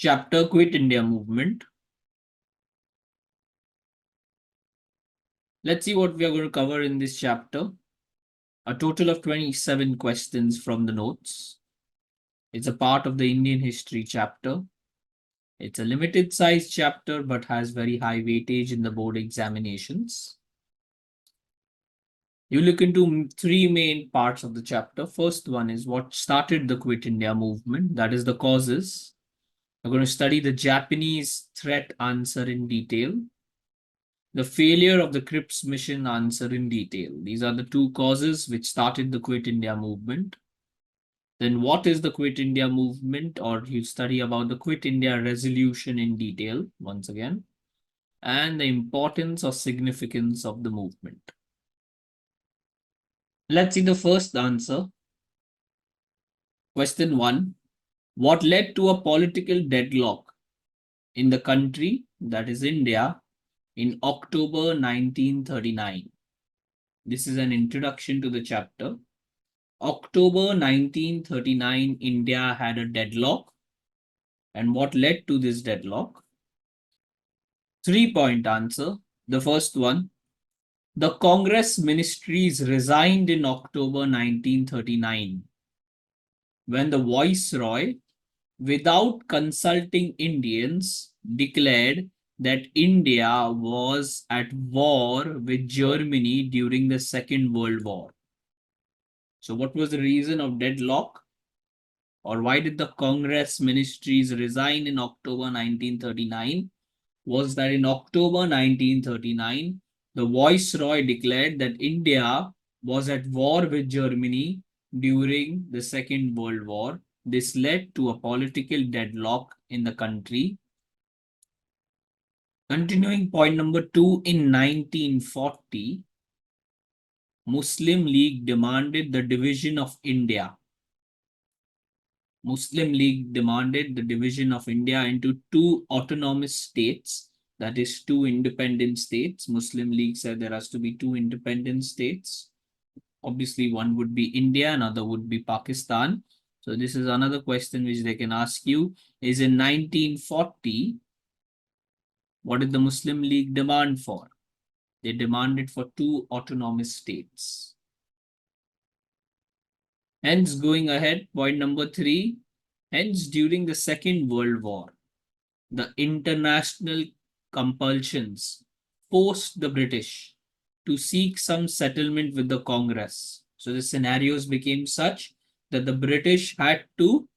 Chapter Quit India Movement. Let's see what we are going to cover in this chapter. A total of 27 questions from the notes. It's a part of the Indian history chapter. It's a limited size chapter but has very high weightage in the board examinations. You look into three main parts of the chapter. First one is what started the Quit India movement, that is the causes. We're going to study the Japanese threat answer in detail. The failure of the Cripps mission answer in detail. These are the two causes which started the Quit India movement. Then what is the Quit India movement, or you study about the Quit India resolution in detail once again, and the importance or significance of the movement. Let's see the first answer. Question 1. What led to a political deadlock in the country, that is India, in October 1939? This is an introduction to the chapter. October 1939, India had a deadlock. And what led to this deadlock? 3-point answer. The first one, the Congress ministries resigned in October 1939 when the Viceroy, without consulting Indians, declared that India was at war with Germany during the Second World War. So what was the reason of deadlock? Or why did the Congress ministries resign in October 1939? Was that in October 1939, the Viceroy declared that India was at war with Germany during the Second World War. This led to a political deadlock in the country. Continuing point number 2, in 1940, Muslim League demanded the division of India. Muslim League demanded the division of India into two autonomous states, that is two independent states. Muslim League said there has to be two independent states. Obviously, one would be India, another would be Pakistan. So this is another question which they can ask you, is in 1940, what did the Muslim League demand for? They demanded for two autonomous states. Hence, going ahead, point number 3, hence during the Second World War, the international compulsions forced the British to seek some settlement with the Congress. So the scenarios became such that the British had to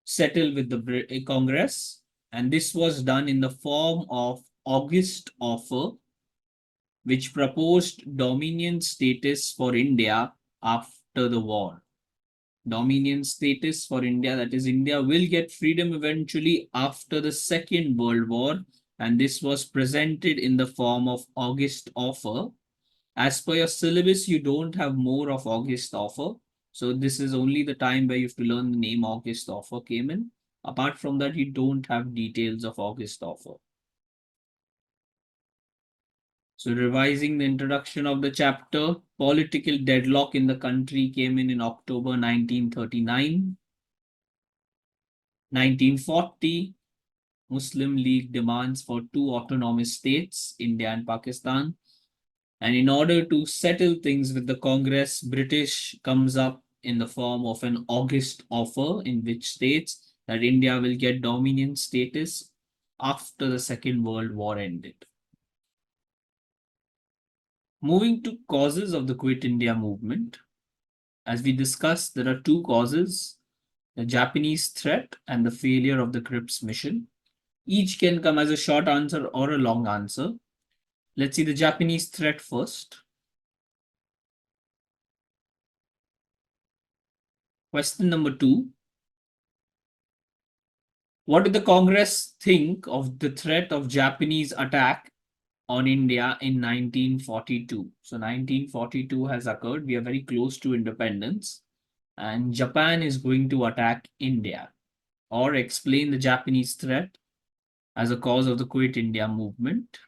settle with the Congress, and this was done in the form of August Offer, which proposed dominion status for India after the war. Dominion status for India, that is, India will get freedom eventually after the Second World War, and this was presented in the form of August Offer. As per your syllabus, you don't have more of August Offer, so this is only the time where you have to learn the name August Offer came in. Apart from that, you don't have details of August Offer. So revising the introduction of the chapter, political deadlock in the country came in October 1939. 1940, Muslim League demands for two autonomous states, India and Pakistan. And in order to settle things with the Congress, British comes up in the form of an August Offer, in which states that India will get dominion status after the Second World War ended. Moving to causes of the Quit India movement. As we discussed, there are two causes, the Japanese threat and the failure of the Cripps mission. Each can come as a short answer or a long answer. Let's see the Japanese threat first. Question number 2. What did the Congress think of the threat of Japanese attack on India in 1942? So 1942 has occurred. We are very close to independence, and Japan is going to attack India. Or explain the Japanese threat as a cause of the Quit India movement.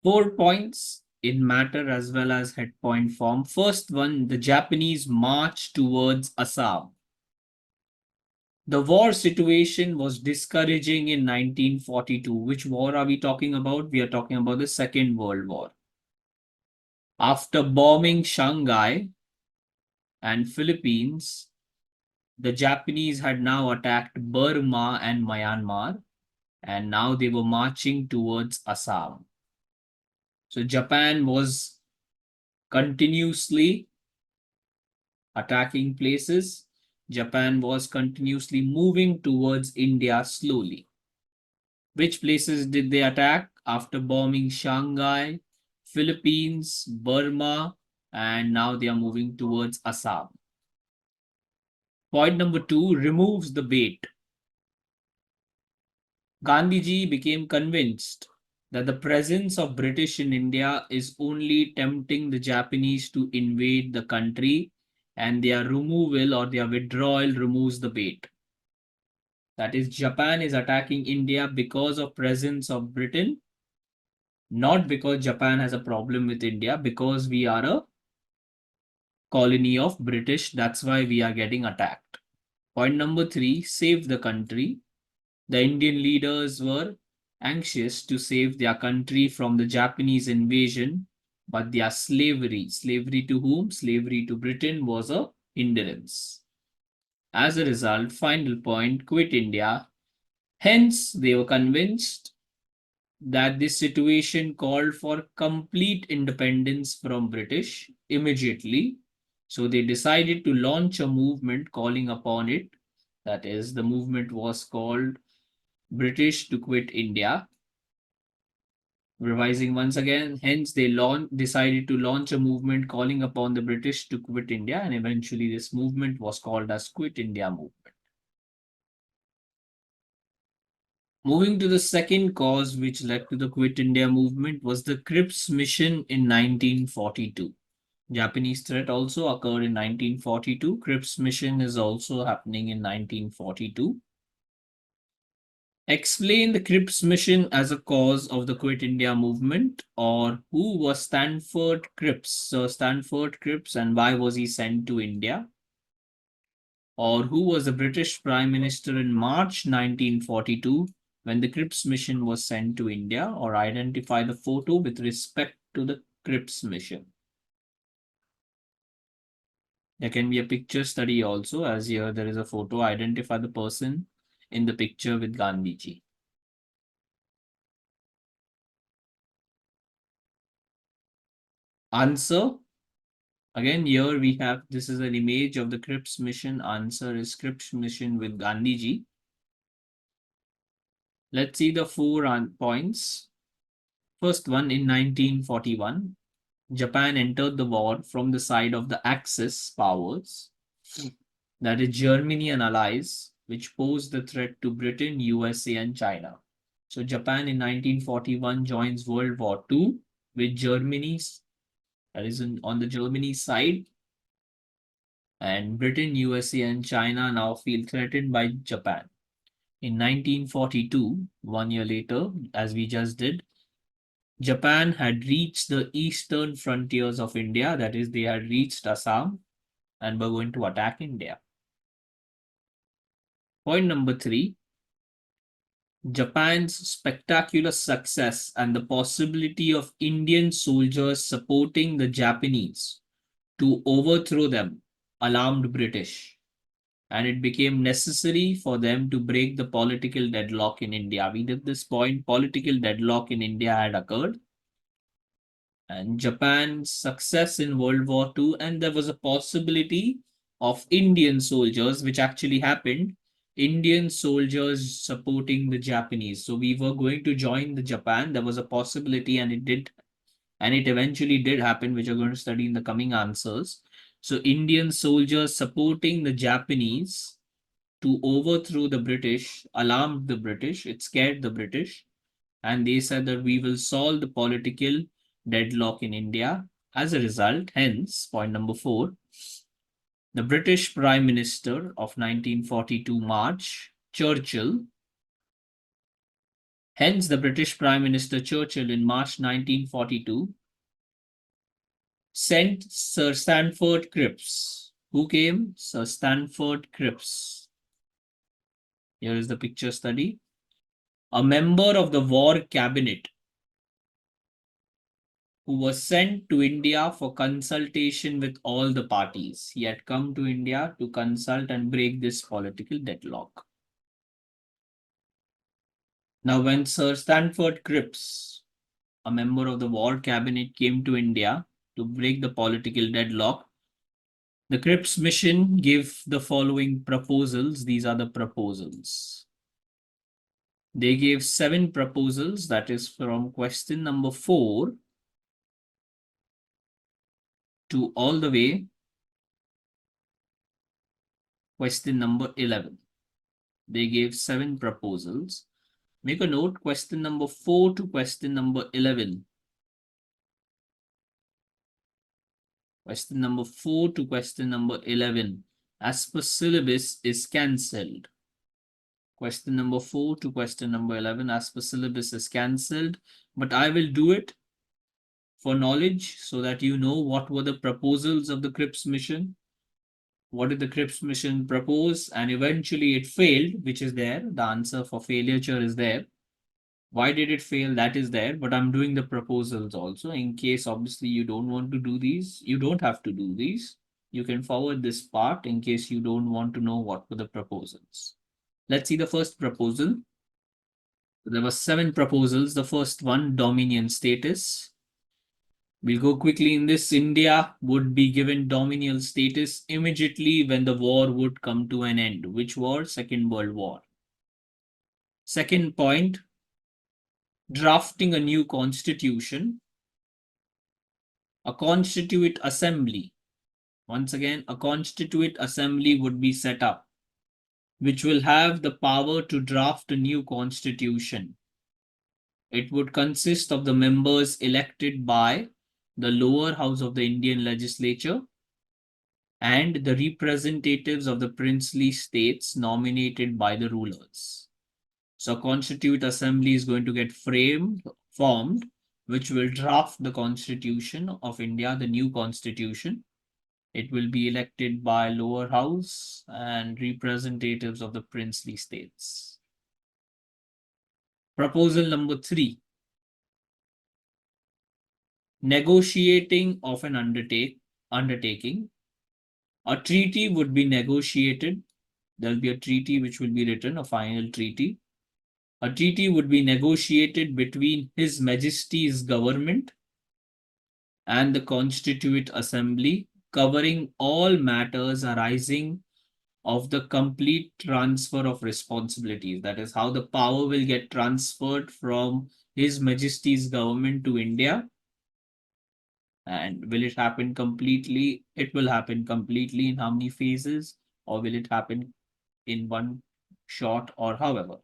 4 points in matter as well as head point form. First one, the Japanese march towards Assam. The war situation was discouraging in 1942. Which war are we talking about? We are talking about the Second World War. After bombing Shanghai and Philippines, the Japanese had now attacked Burma and Myanmar, and now they were marching towards Assam. So Japan was continuously attacking places. Japan was continuously moving towards India slowly. Which places did they attack after bombing Shanghai, Philippines, Burma, and now they are moving towards Assam? Point number 2, removes the bait. Gandhiji became convinced that the presence of British in India is only tempting the Japanese to invade the country, and their removal or their withdrawal removes the bait. That is, Japan is attacking India because of presence of Britain, not because Japan has a problem with India, because we are a colony of British. That's why we are getting attacked. Point number 3, save the country. The Indian leaders were anxious to save their country from the Japanese invasion, but their slavery to whom? Slavery to Britain was a hindrance. As a result, final point, quit India. Hence, they were convinced that this situation called for complete independence from British immediately. So they decided to launch a movement calling upon it. That is, the movement was called British to quit India. Revising once again, hence they decided to launch a movement calling upon the British to quit India, and eventually this movement was called as Quit India Movement. Moving to the second cause which led to the Quit India Movement was the Cripps mission in 1942. Japanese threat also occurred in 1942. Cripps mission is also happening in 1942. Explain the Cripps mission as a cause of the Quit India movement, or who was Stanford Cripps? So Stanford Cripps, and why was he sent to India? Or who was the British Prime Minister in March 1942 when the Cripps mission was sent to India? Or identify the photo with respect to the Cripps mission. There can be a picture study also, as here there is a photo. Identify the person in the picture with Gandhiji. Answer. Again, here we have, this is an image of the Cripps mission. Answer is Cripps mission with Gandhiji. Let's see the 4 points. First one, in 1941, Japan entered the war from the side of the Axis powers, that is Germany and allies, which posed the threat to Britain, USA, and China. So Japan in 1941 joins World War II with Germany's, that is on the Germany side, and Britain, USA, and China now feel threatened by Japan. In 1942, 1 year later, as we just did, Japan had reached the eastern frontiers of India, that is, they had reached Assam and were going to attack India. Point number 3, Japan's spectacular success and the possibility of Indian soldiers supporting the Japanese to overthrow them alarmed British, and it became necessary for them to break the political deadlock in India. We did this point, political deadlock in India had occurred, and Japan's success in World War II, and there was a possibility of Indian soldiers, which actually happened, Indian soldiers supporting the Japanese. So we were going to join the Japan. There was a possibility, and it did, and it eventually did happen, which we're going to study in the coming answers. So Indian soldiers supporting the Japanese to overthrow the British alarmed the British. It scared the British, and they said that we will solve the political deadlock in India. As a result, hence, point number 4, the British Prime Minister of 1942 March, Churchill, hence the British Prime Minister Churchill in March 1942 sent Sir Stanford Cripps. Who came? Sir Stanford Cripps. Here is the picture study. A member of the war cabinet who was sent to India for consultation with all the parties. He had come to India to consult and break this political deadlock. Now, when Sir Stanford Cripps, a member of the war cabinet, came to India to break the political deadlock, the Cripps mission gave the following proposals. These are the proposals. They gave 7 proposals, that is from question number 4 to all the way question number 11. They gave 7 proposals. Make a note, question number 4 to question number 11. Question number 4 to question number 11, as per syllabus, is cancelled. Question number 4 to question number 11, as per syllabus, is cancelled. But I will do it for knowledge so that you know what were the proposals of the Cripps mission. What did the Cripps mission propose? And eventually it failed, which is there. The answer for failure is there. Why did it fail? That is there, but I'm doing the proposals also in case obviously you don't want to do these. You don't have to do these. You can forward this part in case you don't want to know what were the proposals. Let's see the first proposal. There were 7 proposals. The first one, dominion status. We'll go quickly in this. India would be given dominion status immediately when the war would come to an end. Which war? Second World War. Second point, drafting a new constitution, a constituent assembly. Once again, a constituent assembly would be set up, which will have the power to draft a new constitution. It would consist of the members elected by the lower house of the Indian legislature and the representatives of the princely states nominated by the rulers. So, Constituent Assembly is going to get formed, which will draft the Constitution of India, the new Constitution. It will be elected by lower house and representatives of the princely states. Proposal number 3. Negotiating of an undertaking. A treaty would be negotiated. There will be a treaty which will be written, a final treaty. A treaty would be negotiated between His Majesty's government and the Constituent Assembly, covering all matters arising of the complete transfer of responsibilities. That is how the power will get transferred from His Majesty's government to India. And will it happen completely? It will happen completely in how many phases? Or will it happen in one shot or however?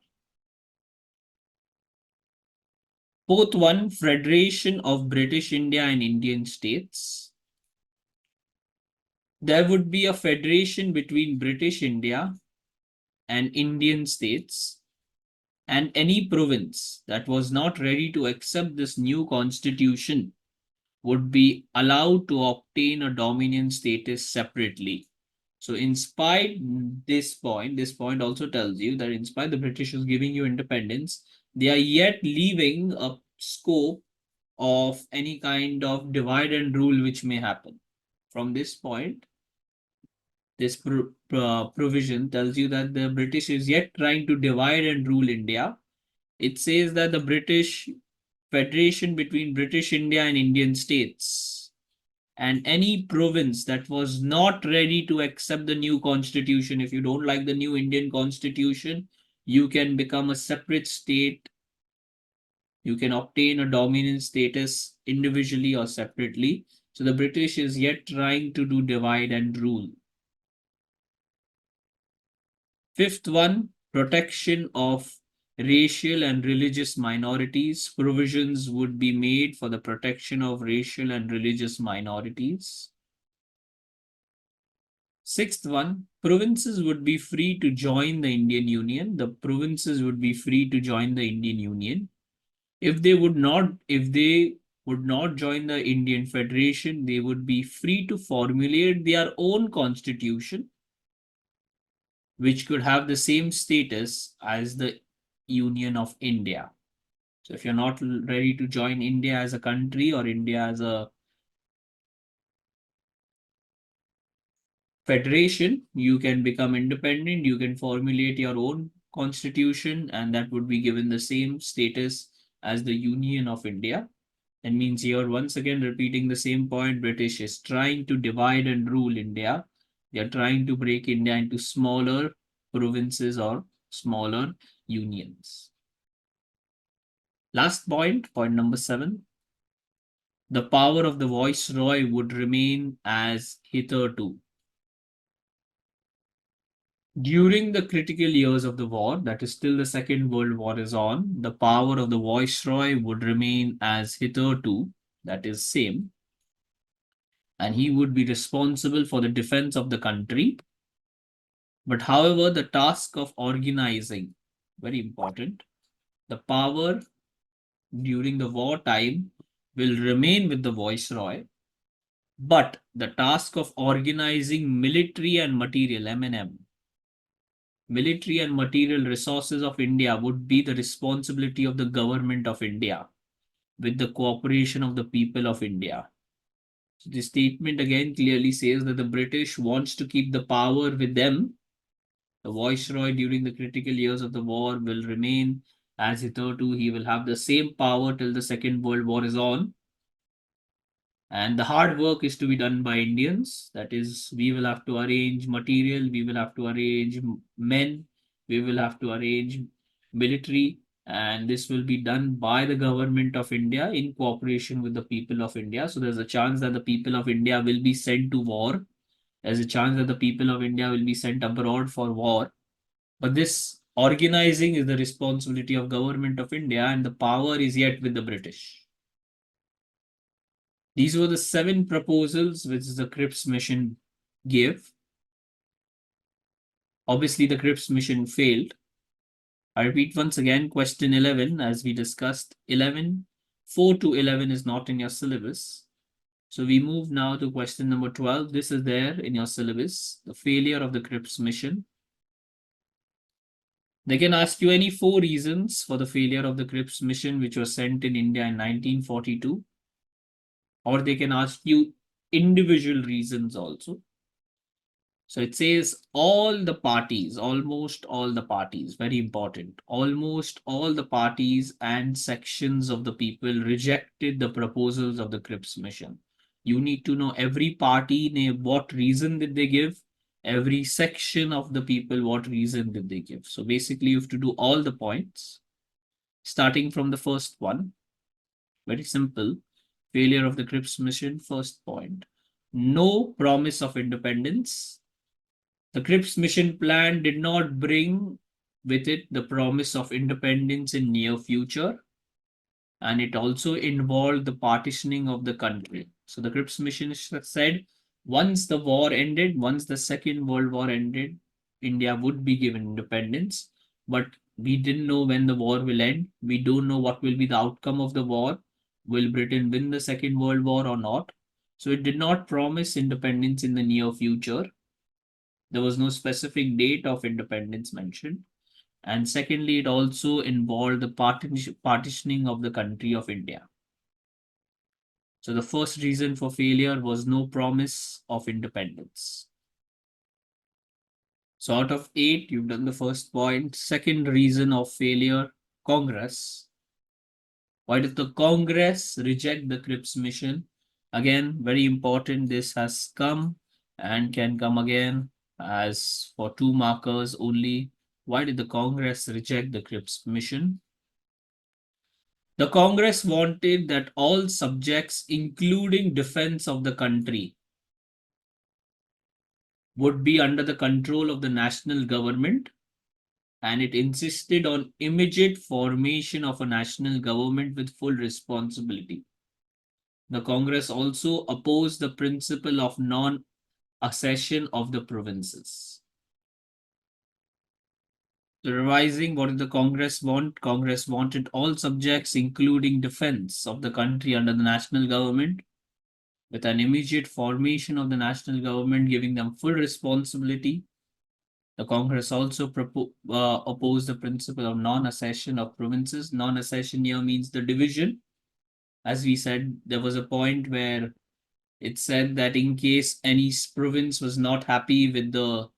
Fourth one, Federation of British India and Indian States. There would be a federation between British India and Indian states, and any province that was not ready to accept this new constitution would be allowed to obtain a dominion status separately. So in spite this point also tells you that in spite the British is giving you independence, they are yet leaving a scope of any kind of divide and rule which may happen. From this point, this provision tells you that the British is yet trying to divide and rule India. It says that the British federation between British India and Indian states and any province that was not ready to accept the new constitution. If you don't like the new Indian constitution, you can become a separate state. You can obtain a dominion status individually or separately. So the British is yet trying to do divide and rule. Fifth one, protection of racial and religious minorities. Provisions would be made for the protection of racial and religious minorities. Sixth one, provinces would be free to join the Indian Union. The provinces would be free to join the Indian Union. If they would not join the Indian Federation, they would be free to formulate their own constitution which could have the same status as the Union of India. So if you're not ready to join India as a country or India as a federation, you can become independent, you can formulate your own constitution, and that would be given the same status as the Union of India. That means here, once again, repeating the same point, British is trying to divide and rule India. They are trying to break India into smaller provinces or smaller unions. Last point, point number 7. The power of the viceroy would remain as hitherto. During the critical years of the war, that is still the Second World War is on, the power of the viceroy would remain as hitherto, that is same, and he would be responsible for the defense of the country. But however, the task of organizing, very important, the power during the wartime will remain with the viceroy, but the task of organizing military and material, M&M, military and material resources of India would be the responsibility of the government of India with the cooperation of the people of India. So the statement again clearly says that the British wants to keep the power with them. The viceroy during the critical years of the war will remain as hitherto. He will have the same power till the Second World War is on. And the hard work is to be done by Indians. That is, we will have to arrange material, we will have to arrange men, we will have to arrange military, and this will be done by the government of India in cooperation with the people of India. So there's a chance that the people of India will be sent to war. There's a chance that the people of India will be sent abroad for war. But this organizing is the responsibility of government of India, and the power is yet with the British. These were the 7 proposals which the Cripps mission gave. Obviously, the Cripps mission failed. I repeat once again, question 11, as we discussed, 11, 4 to 11 is not in your syllabus. So we move now to question number 12. This is there in your syllabus, the failure of the Cripps mission. They can ask you any 4 reasons for the failure of the Cripps mission, which was sent in India in 1942. Or they can ask you individual reasons also. So it says all the parties, almost all the parties, very important, almost all the parties and sections of the people rejected the proposals of the Cripps mission. You need to know every party, what reason did they give, every section of the people, what reason did they give. So basically, you have to do all the points, starting from the first one. Very simple. Failure of the Cripps mission, first point. No promise of independence. The Cripps mission plan did not bring with it the promise of independence in near future, and it also involved the partitioning of the country. So the Cripps mission said once the war ended, once the Second World War ended, India would be given independence, but we didn't know when the war will end. We don't know what will be the outcome of the war. Will Britain win the Second World War or not? So it did not promise independence in the near future. There was no specific date of independence mentioned. And secondly, it also involved the partitioning of the country of India. So the first reason for failure was no promise of independence. So out of 8, you've done the first point. Second reason of failure, Congress. Why did the Congress reject the Cripps mission? Again, very important. This has come and can come again as for 2 markers only. Why did the Congress reject the Cripps mission? The Congress wanted that all subjects, including defense of the country, would be under the control of the national government, and it insisted on immediate formation of a national government with full responsibility. The Congress also opposed the principle of non-accession of the provinces. So revising, what did the Congress want? Congress wanted all subjects, including defense of the country, under the national government, with an immediate formation of the national government, giving them full responsibility. The Congress also opposed the principle of non-accession of provinces. Non-accession here means the division. As we said, there was a point where it said that in case any province was not happy with the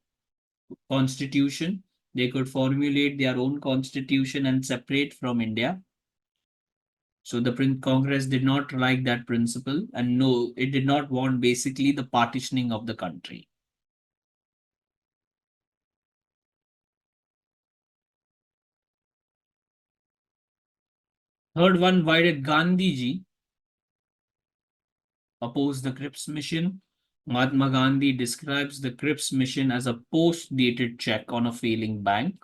constitution, they could formulate their own constitution and separate from India. So the Congress did not like that principle, and no, it did not want basically the partitioning of the country. Third one, why did Gandhiji oppose the Cripps mission? Mahatma Gandhi describes the Cripps mission as a post-dated check on a failing bank.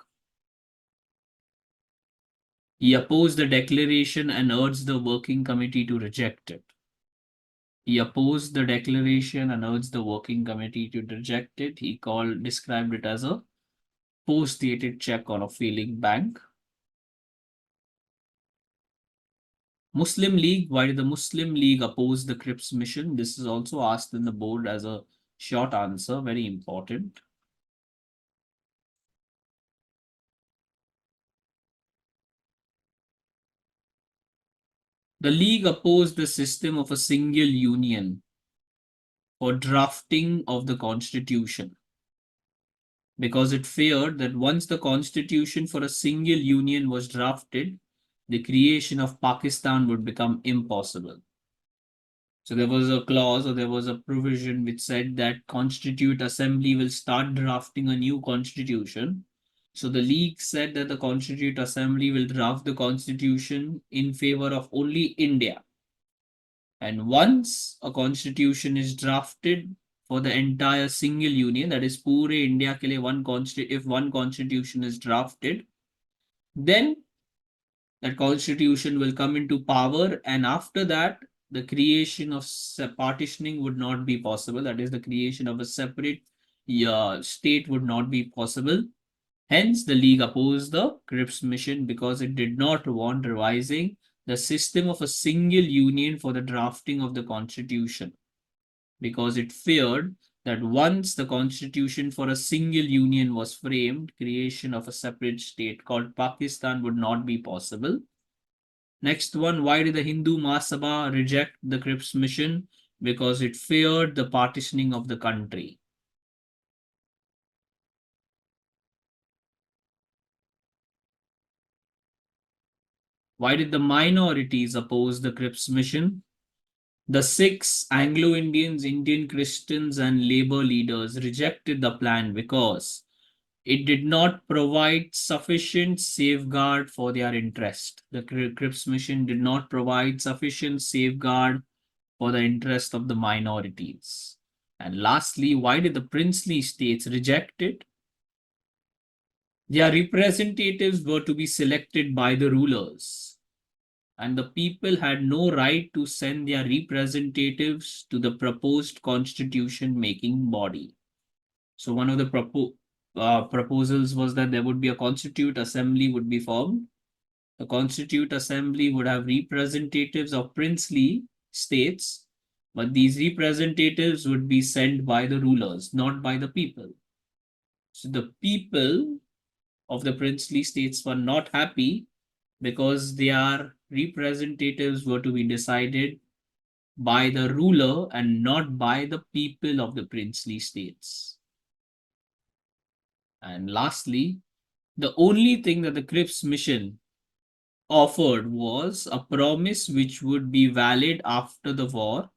He opposed the declaration and urged the working committee to reject it. He opposed the declaration and urged the working committee to reject it. He described it as a post-dated check on a failing bank. Muslim League, why did the Muslim League oppose the Cripps mission? This is also asked in the board as a short answer, very important. The League opposed the system of a single union for drafting of the constitution because it feared that once the constitution for a single union was drafted, the creation of Pakistan would become impossible. So there was a clause or there was a provision which said that Constituent Assembly will start drafting a new constitution. So the League said that the Constituent Assembly will draft the constitution in favor of only India. And once a constitution is drafted for the entire single union, that is pure India ke liye if one constitution is drafted, then that constitution will come into power, and after that the creation of partitioning would not be possible. That is, the creation of a separate state would not be possible. Hence, the League opposed the Cripps mission because it did not want revising the system of a single union for the drafting of the constitution, because it feared that once the constitution for a single union was framed, creation of a separate state called Pakistan would not be possible. Next one, why did the Hindu Mahasabha reject the Cripps mission? Because it feared the partitioning of the country. Why did the minorities oppose the Cripps mission? The Sikhs, Anglo-Indians, Indian Christians, and labor leaders rejected the plan because it did not provide sufficient safeguard for their interest. The Cripps mission did not provide sufficient safeguard for the interest of the minorities. And lastly, why did the princely states reject it? Their representatives were to be selected by the rulers, and the people had no right to send their representatives to the proposed constitution making body. So one of the proposals was that there would be a constituent assembly would be formed. The constituent assembly would have representatives of princely states, but these representatives would be sent by the rulers, not by the people. So the people of the princely states were not happy because their representatives were to be decided by the ruler and not by the people of the princely states. And lastly, the only thing that the Cripps mission offered was a promise which would be valid after the war,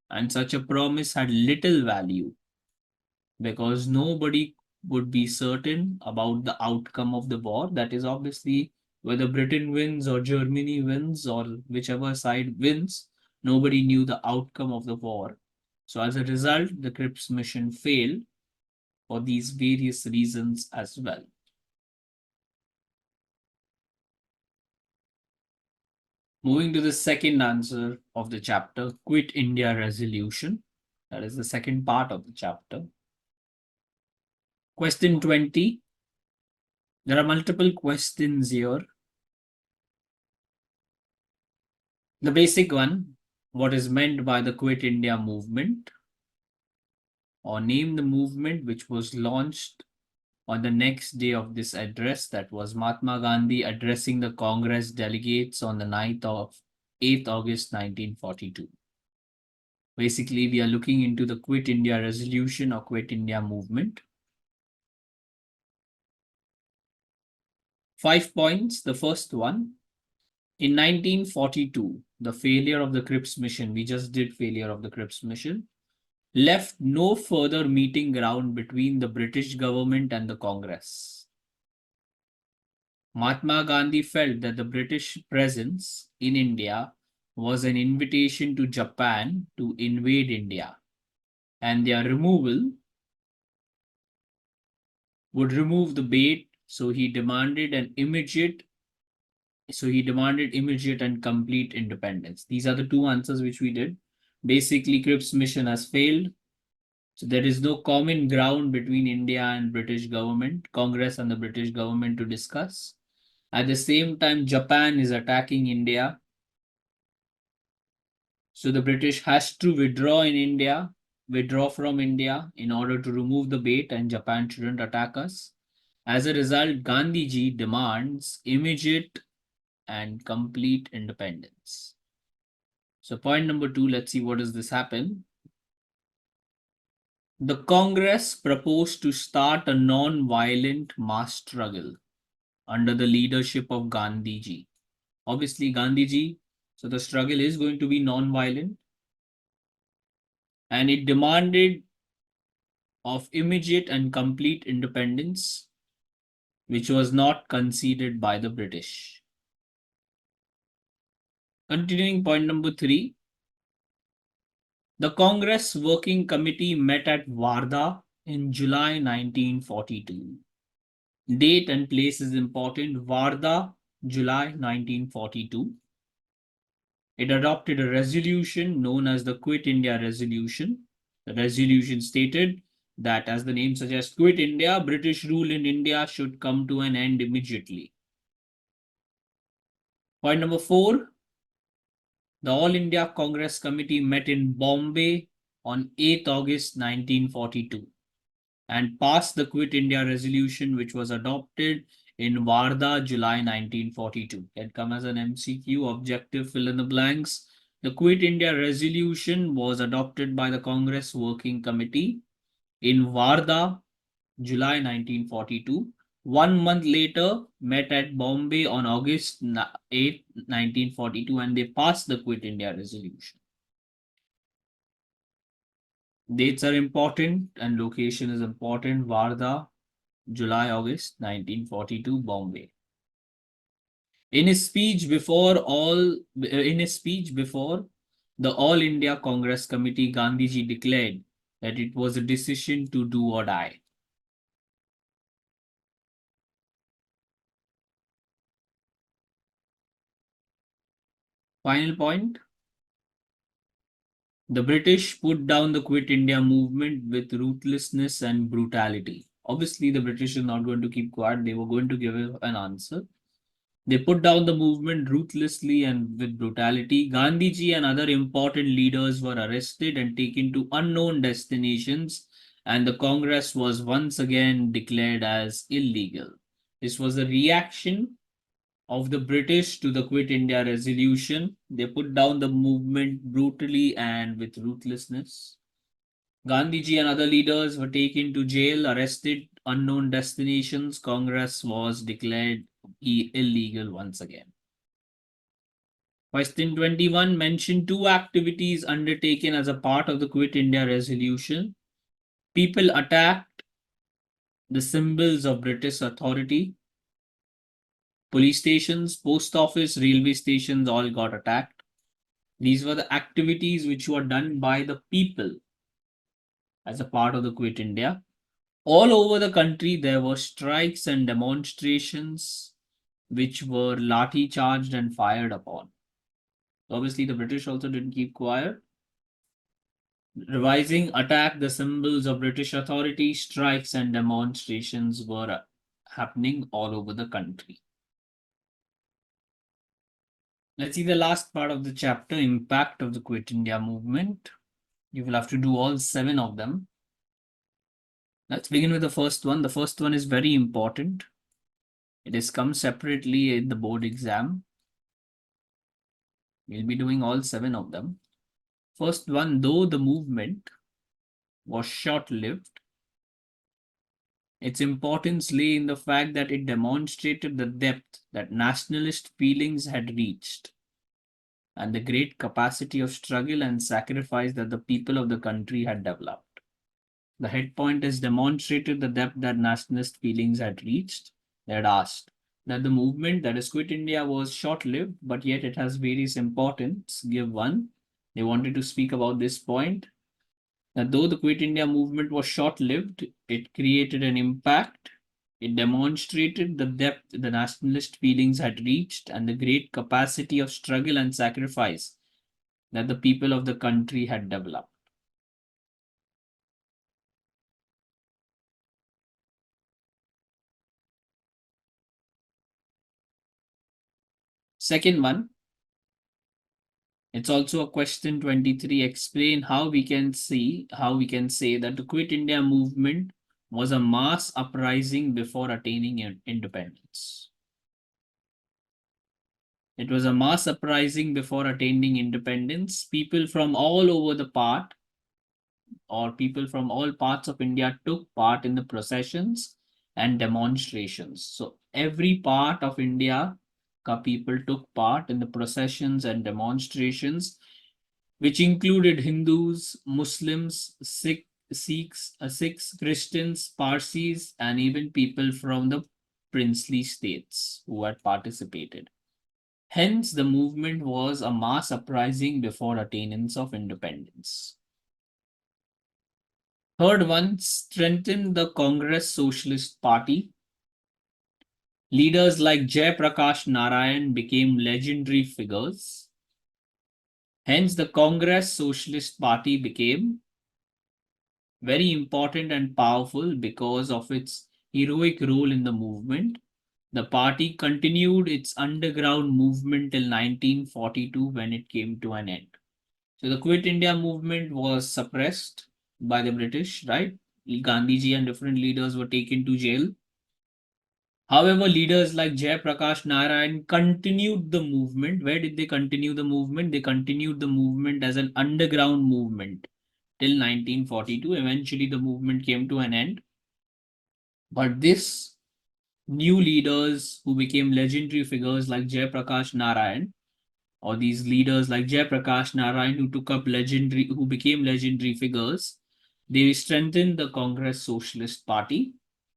and such a promise had little value because nobody would be certain about the outcome of the war. That is obviously whether Britain wins or Germany wins or whichever side wins, nobody knew the outcome of the war. So as a result, the Cripps mission failed for these various reasons as well. Moving to the second answer of the chapter, Quit India Resolution. That is the second part of the chapter. Question 20. There are multiple questions here. The basic one, what is meant by the Quit India movement? Or name the movement which was launched on the next day of this address, that was Mahatma Gandhi addressing the Congress delegates on the 8th August 1942. Basically, we are looking into the Quit India Resolution or Quit India movement. 5 points. The first one, in 1942, the failure of the Cripps mission, we just did failure of the Cripps mission, left no further meeting ground between the British government and the Congress. Mahatma Gandhi felt that the British presence in India was an invitation to Japan to invade India, and their removal would remove the bait, so he demanded immediate and complete independence. These are the two answers which we did. Basically, Cripps mission has failed. So there is no common ground between India and British government, Congress and the British government to discuss. At the same time, Japan is attacking India. So the British has to withdraw from India in order to remove the bait, and Japan shouldn't attack us. As a result, Gandhiji demands immediate and complete independence. So point number 2, let's see what does this happen. The Congress proposed to start a non-violent mass struggle under the leadership of Gandhiji. Obviously, Gandhiji, so the struggle is going to be non-violent, and it demanded of immediate and complete independence, which was not conceded by the British. Continuing point number 3, the Congress Working Committee met at Wardha in July 1942. Date and place is important. Wardha, July 1942. It adopted a resolution known as the Quit India Resolution. The resolution stated that, as the name suggests, quit India, British rule in India should come to an end immediately. Point number 4, the All India Congress Committee met in Bombay on 8th August 1942 and passed the Quit India Resolution, which was adopted in Wardha, July 1942. Can come as an MCQ, objective, fill in the blanks. The Quit India Resolution was adopted by the Congress Working Committee in Wardha, July 1942. 1 month later, met at Bombay on August 8, 1942, and they passed the Quit India Resolution. Dates are important and location is important. Wardha, July, August 1942, Bombay. In his speech before the All India Congress Committee, Gandhiji declared that it was a decision to do or die. Final point. The British put down the Quit India movement with ruthlessness and brutality. Obviously, the British are not going to keep quiet. They were going to give an answer. They put down the movement ruthlessly and with brutality. Gandhiji and other important leaders were arrested and taken to unknown destinations, and the Congress was once again declared as illegal. This was a reaction of the British to the Quit India Resolution. They put down the movement brutally and with ruthlessness. Gandhiji and other leaders were taken to jail, arrested, unknown destinations. Congress was declared illegal once again. Question 21 mentioned 2 activities undertaken as a part of the Quit India Resolution. People attacked the symbols of British authority. Police stations, post office, railway stations all got attacked. These were the activities which were done by the people as a part of the Quit India. All over the country, there were strikes and demonstrations which were lathi charged and fired upon. Obviously, the British also didn't keep quiet. Revising attack the symbols of British authority, strikes and demonstrations were happening all over the country. Let's see the last part of the chapter, impact of the Quit India movement. You will have to do all 7 of them. Let's begin with the first one. The first one is very important. It is come separately in the board exam. We'll be doing all 7 of them. First one, though the movement was short-lived, its importance lay in the fact that it demonstrated the depth that nationalist feelings had reached and the great capacity of struggle and sacrifice that the people of the country had developed. The head point is demonstrated the depth that nationalist feelings had reached. They had asked that the movement, that is Quit India, was short-lived, but yet it has various importance. Give one. They wanted to speak about this point, that though the Quit India movement was short-lived, it created an impact. It demonstrated the depth the nationalist feelings had reached and the great capacity of struggle and sacrifice that the people of the country had developed. Second one, it's also a question 23. Explain how we can say that the Quit India movement was a mass uprising before attaining independence. It was a mass uprising before attaining independence. People from all over the part or people from all parts of India took part in the processions and demonstrations. So every part of India people took part in the processions and demonstrations, which included Hindus, Muslims, Sikhs, Christians, Parsis, and even people from the princely states who had participated. Hence, the movement was a mass uprising before attainance of independence. Third one, strengthen the Congress Socialist Party. Leaders like Jai Prakash Narayan became legendary figures. Hence, the Congress Socialist Party became very important and powerful because of its heroic role in the movement. The party continued its underground movement till 1942 when it came to an end. So the Quit India movement was suppressed by the British, right? Gandhiji and different leaders were taken to jail. However, leaders like Jai Prakash Narayan continued the movement. Where did they continue the movement? They continued the movement as an underground movement till 1942. Eventually, the movement came to an end. But this new leaders who became legendary figures like Jai Prakash Narayan, or these leaders like Jai Prakash Narayan who became legendary figures, they strengthened the Congress Socialist Party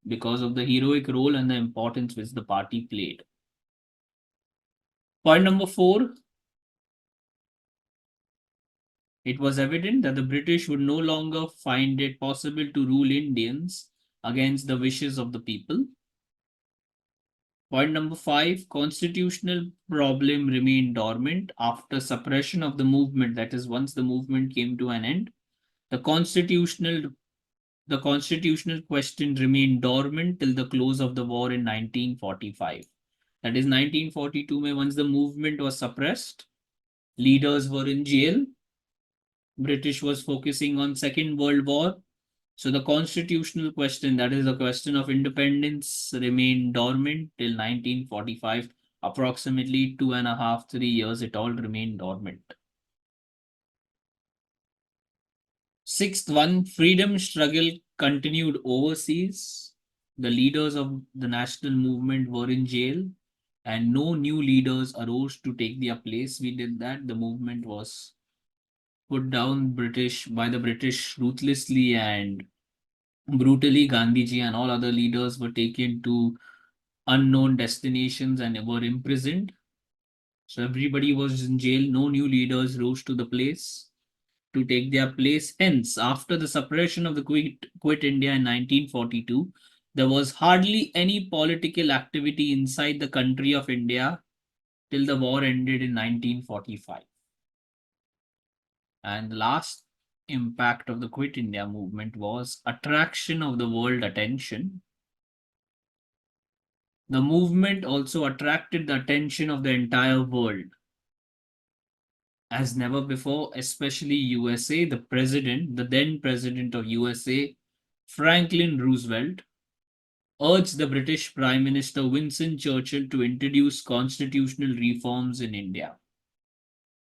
because of the heroic role and the importance which the party played. Point number 4, it was evident that the British would no longer find it possible to rule Indians against the wishes of the people. Point number 5, constitutional problem remained dormant after suppression of the movement. That is, once the movement came to an end, the constitutional question remained dormant till the close of the war in 1945. That is 1942, May, once the movement was suppressed, leaders were in jail, British was focusing on Second World War. So the constitutional question, that is the question of independence, remained dormant till 1945. Approximately 2.5, 3 years, it all remained dormant. Sixth one, freedom struggle continued overseas. The leaders of the national movement were in jail and no new leaders arose to take their place. We did that. The movement was put down by the British ruthlessly and brutally. Gandhiji and all other leaders were taken to unknown destinations and were imprisoned. So everybody was in jail. No new leaders rose to the place to take their place. Hence, after the suppression of the Quit India in 1942, there was hardly any political activity inside the country of India till the war ended in 1945. And the last impact of the Quit India movement was attraction of the world attention. The movement also attracted the attention of the entire world as never before, especially USA. The then president of USA, Franklin Roosevelt urged the British Prime Minister Winston Churchill to introduce constitutional reforms in India.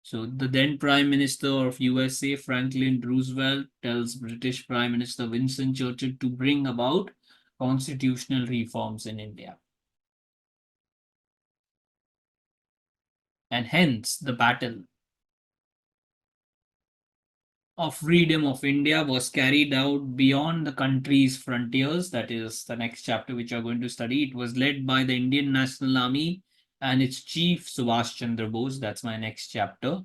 So the then Prime Minister of USA, Franklin Roosevelt, tells British Prime Minister Winston Churchill to bring about constitutional reforms in India. And hence the battle of freedom of India was carried out beyond the country's frontiers. That is the next chapter which we are going to study. It was led by the Indian National Army and its chief Subhash Chandra Bose. That's my next chapter,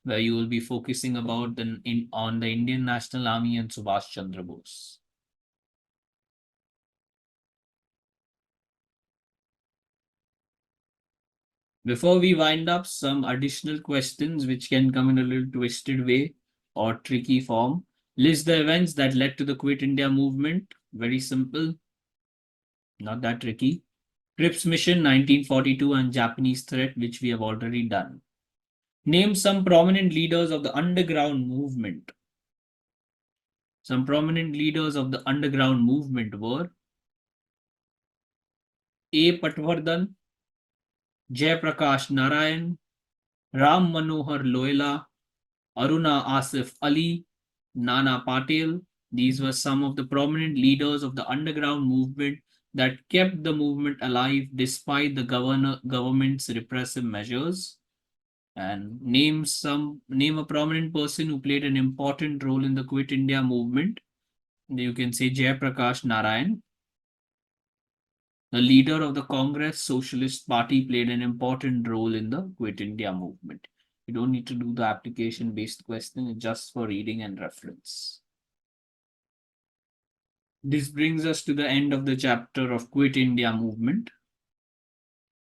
where you will be focusing about on the Indian National Army and Subhash Chandra Bose. Before we wind up, some additional questions which can come in a little twisted way or tricky form. List the events that led to the Quit India movement. Very simple, not that tricky. Cripps Mission 1942 and Japanese threat, which we have already done. Name some prominent leaders of the underground movement. Some prominent leaders of the underground movement were A. Patwardhan, Jayaprakash Narayan, Ram Manohar Loyola, Aruna Asif Ali, Nana Patel. These were some of the prominent leaders of the underground movement that kept the movement alive despite the government's repressive measures. And name a prominent person who played an important role in the Quit India movement. You can say Jayaprakash Narayan. The leader of the Congress Socialist Party played an important role in the Quit India movement. You don't need to do the application based question, it's just for reading and reference. This brings us to the end of the chapter of Quit India movement.